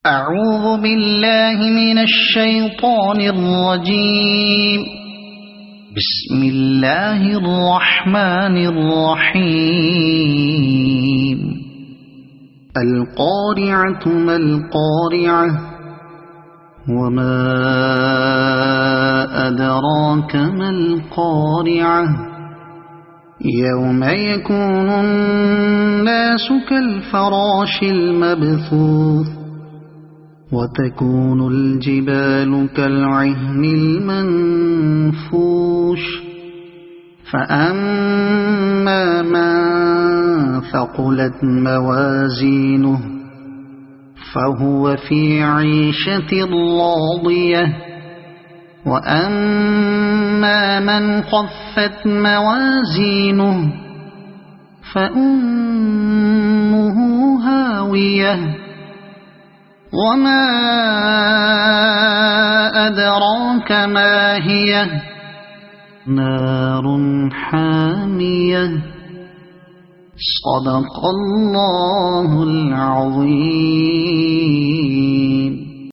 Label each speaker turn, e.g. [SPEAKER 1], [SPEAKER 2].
[SPEAKER 1] أعوذ بالله من الشيطان الرجيم. بسم الله الرحمن الرحيم. القارعة ما القارعة وما أدراك ما القارعة يوم يكون الناس كالفراش المبثوث وتكون الجبال كالعهن المنفوش فأما من ثقلت موازينه فهو في عيشة راضية وأما من خفت موازينه فأمه هاوية وما أدراك ما هي نار حامية. صدق الله العظيم.